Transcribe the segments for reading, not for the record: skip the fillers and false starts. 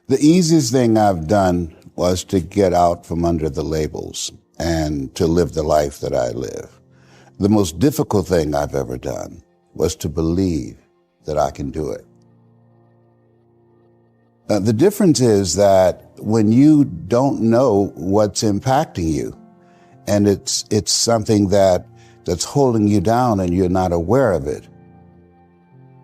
The easiest thing I've done was to get out from under the labels and to live the life that I live. The most difficult thing I've ever done was to believe that I can do it. The difference is that when you don't know what's impacting you, and it's something that's holding you down and you're not aware of it.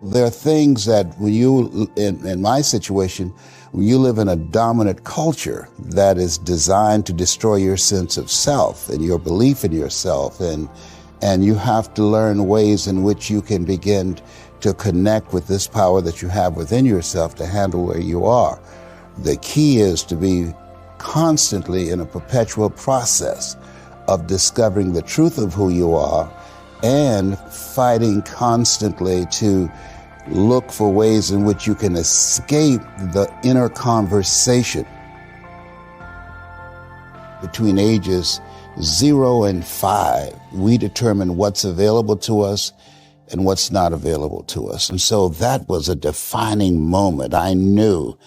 There are things that when you, in my situation, when you live in a dominant culture that is designed to destroy your sense of self and your belief in yourself, and you have to learn ways in which you can begin to connect with this power that you have within yourself to handle where you are. The key is to be constantly in a perpetual process of discovering the truth of who you are and fighting constantly to look for ways in which you can escape the inner conversation. Between ages 0 and 5, we determine what's available to us and what's not available to us. And so that was a defining moment. I knew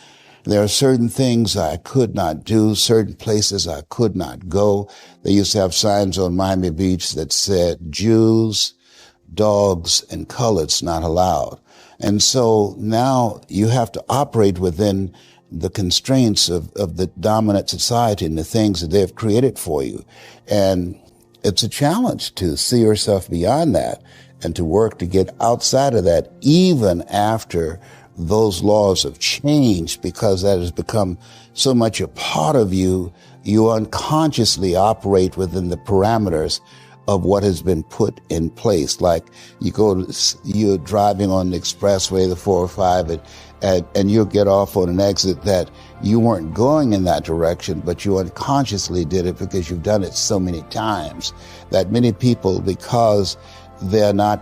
there are certain things I could not do, certain places I could not go. They used to have signs on Miami Beach that said, Jews, dogs, and coloreds not allowed. And so now you have to operate within the constraints of the dominant society and the things that they've created for you. And it's a challenge to see yourself beyond that and to work to get outside of that, even after those laws have changed, because that has become so much a part of you. You unconsciously operate within the parameters of what has been put in place. Like you're driving on the expressway, the 405, and you'll get off on an exit that you weren't going in that direction, but you unconsciously did it because you've done it so many times that many people, because they're not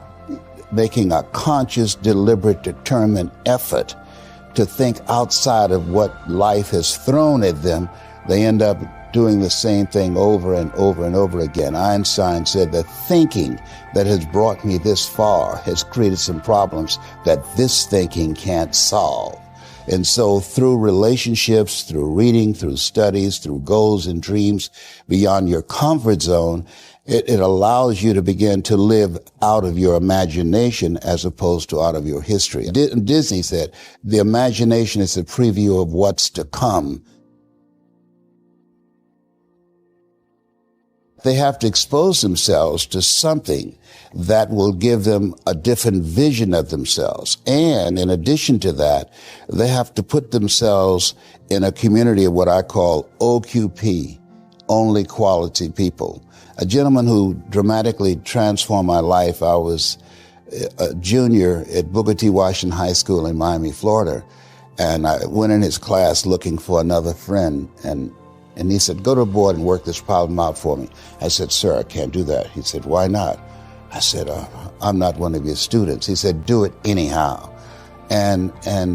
making a conscious, deliberate, determined effort to think outside of what life has thrown at them, they end up doing the same thing over and over and over again. Einstein said that thinking that has brought me this far has created some problems that this thinking can't solve. And so through relationships, through reading, through studies, through goals and dreams beyond your comfort zone, it allows you to begin to live out of your imagination as opposed to out of your history. Disney said, the imagination is a preview of what's to come. They have to expose themselves to something that will give them a different vision of themselves. And in addition to that, they have to put themselves in a community of what I call OQP, only quality people. A gentleman who dramatically transformed my life. I was a junior at Booker T. Washington High School in Miami, Florida, and I went in his class looking for another friend, and he said, go to the board and work this problem out for me. I said, sir, I can't do that. He said, why not? I said, I'm not one of your students. He said, do it anyhow. And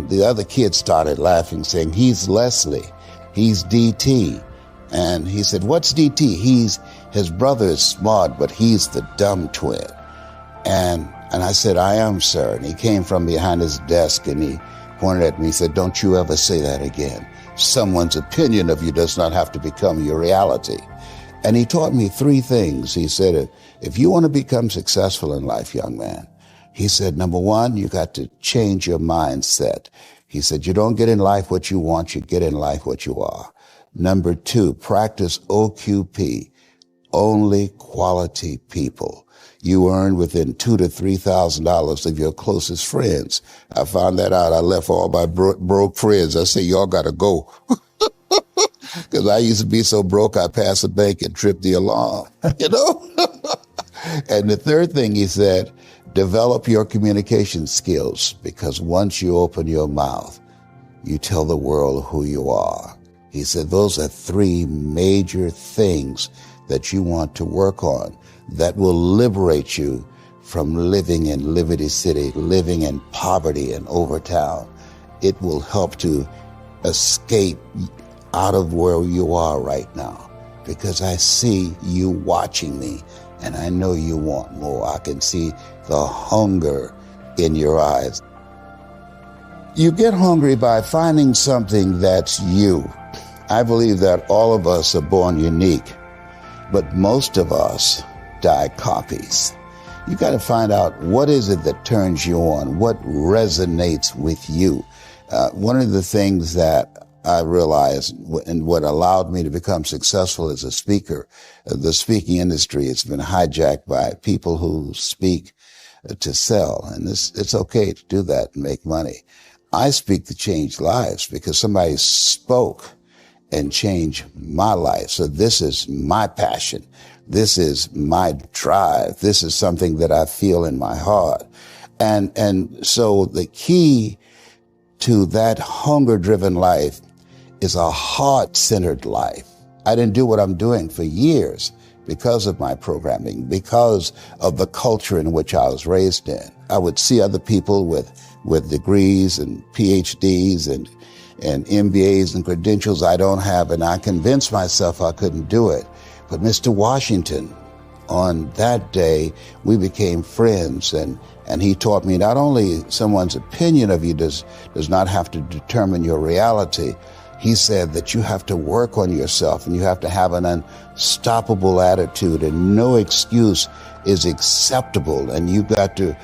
the other kids started laughing, saying, he's Leslie, he's DT. And he said, what's DT? His brother is smart, but he's the dumb twin. And I said, I am, sir. And he came from behind his desk and he pointed at me. He said, don't you ever say that again. Someone's opinion of you does not have to become your reality. And he taught me 3 things. He said, if you want to become successful in life, young man, he said, number 1, you got to change your mindset. He said, you don't get in life what you want, you get in life what you are. Number 2, practice OQP, only quality people. You earn within $2,000 to $3,000 of your closest friends. I found that out. I left all my broke friends. I said, y'all got to go. Because I used to be so broke, I passed the bank and tripped the alarm, you know? And the 3rd thing he said, develop your communication skills, because once you open your mouth, you tell the world who you are. He said, those are 3 major things that you want to work on that will liberate you from living in Liberty City, living in poverty in Overtown. It will help to escape out of where you are right now, because I see you watching me and I know you want more. I can see the hunger in your eyes. You get hungry by finding something that's you. I believe that all of us are born unique, but most of us die copies. You got to find out what is it that turns you on, what resonates with you. One of the things that I realized and what allowed me to become successful as a speaker, the speaking industry has been hijacked by people who speak to sell. And it's okay to do that and make money. I speak to change lives because somebody spoke and changed my life. So this is my passion. This is my drive. This is something that I feel in my heart. And so the key to that hunger-driven life is a heart-centered life. I didn't do what I'm doing for years because of my programming, because of the culture in which I was raised in. I would see other people with degrees and PhDs and MBAs and credentials I don't have, and I convinced myself I couldn't do it. But Mr. Washington, on that day, we became friends, and he taught me not only someone's opinion of you does not have to determine your reality. He said that you have to work on yourself and you have to have an unstoppable attitude, and no excuse is acceptable, and you got to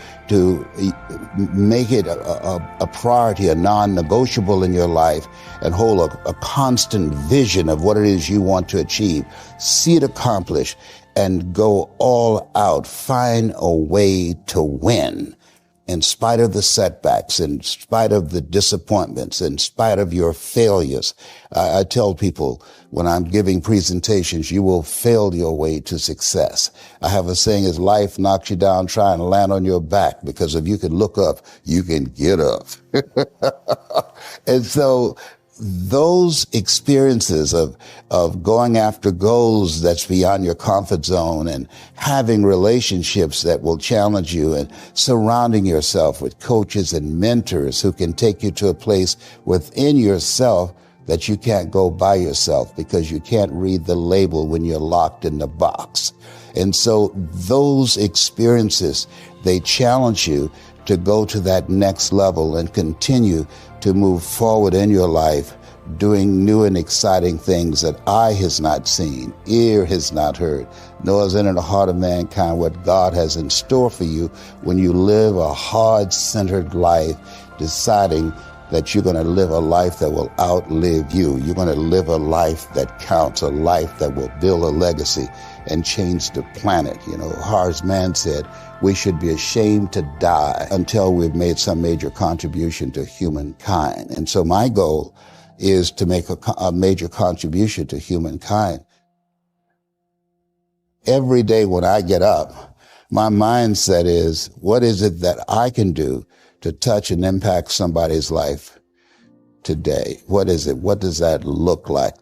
make it a priority, a non-negotiable in your life, and hold a constant vision of what it is you want to achieve. See it accomplished and go all out. Find a way to win. In spite of the setbacks, in spite of the disappointments, in spite of your failures. I tell people when I'm giving presentations, you will fail your way to success. I have a saying, as life knocks you down, try and land on your back, because if you can look up, you can get up. And so those experiences of going after goals that's beyond your comfort zone, and having relationships that will challenge you, and surrounding yourself with coaches and mentors who can take you to a place within yourself that you can't go by yourself because you can't read the label when you're locked in the box. And so those experiences, they challenge you to go to that next level and continue to move forward in your life, doing new and exciting things that eye has not seen, ear has not heard, nor is in the heart of mankind what God has in store for you when you live a heart-centered life, deciding that you're going to live a life that will outlive you. You're going to live a life that counts, a life that will build a legacy and change the planet. You know, Horace Mann said, we should be ashamed to die until we've made some major contribution to humankind. And so my goal is to make a major contribution to humankind. Every day when I get up, my mindset is, what is it that I can do to touch and impact somebody's life today? What is it? What does that look like?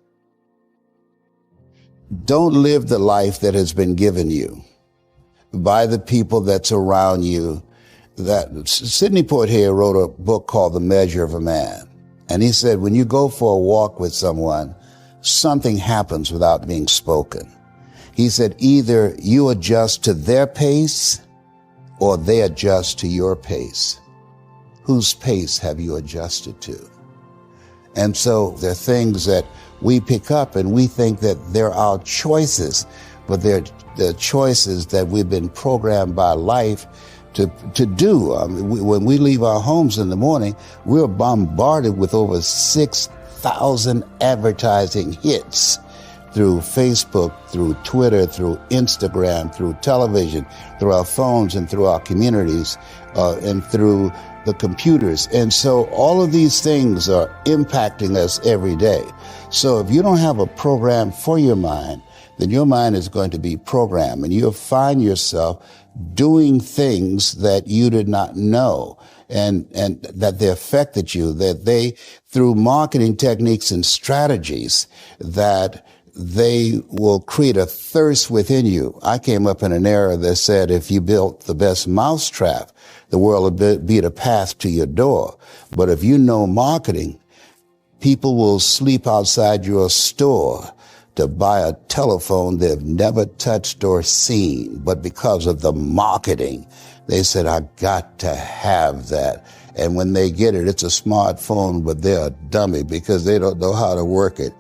Don't live the life that has been given you by the people that's around you. That Sidney Poitier wrote a book called The Measure of a Man. And he said, when you go for a walk with someone, something happens without being spoken. He said, either you adjust to their pace or they adjust to your pace. Whose pace have you adjusted to? And so there are things that we pick up and we think that they're our choices, but they're the choices that we've been programmed by life to do. When we leave our homes in the morning, we're bombarded with over 6,000 advertising hits through Facebook, through Twitter, through Instagram, through television, through our phones and through our communities, and through the computers. And so all of these things are impacting us every day. So if you don't have a program for your mind, then your mind is going to be programmed, and you'll find yourself doing things that you did not know, and that they affected you, that they, through marketing techniques and strategies, that they will create a thirst within you. I came up in an era that said if you built the best mousetrap, the world would be the path to your door. But if you know marketing, people will sleep outside your store to buy a telephone they've never touched or seen. But because of the marketing, they said, I got to have that. And when they get it, it's a smartphone, but they're a dummy because they don't know how to work it.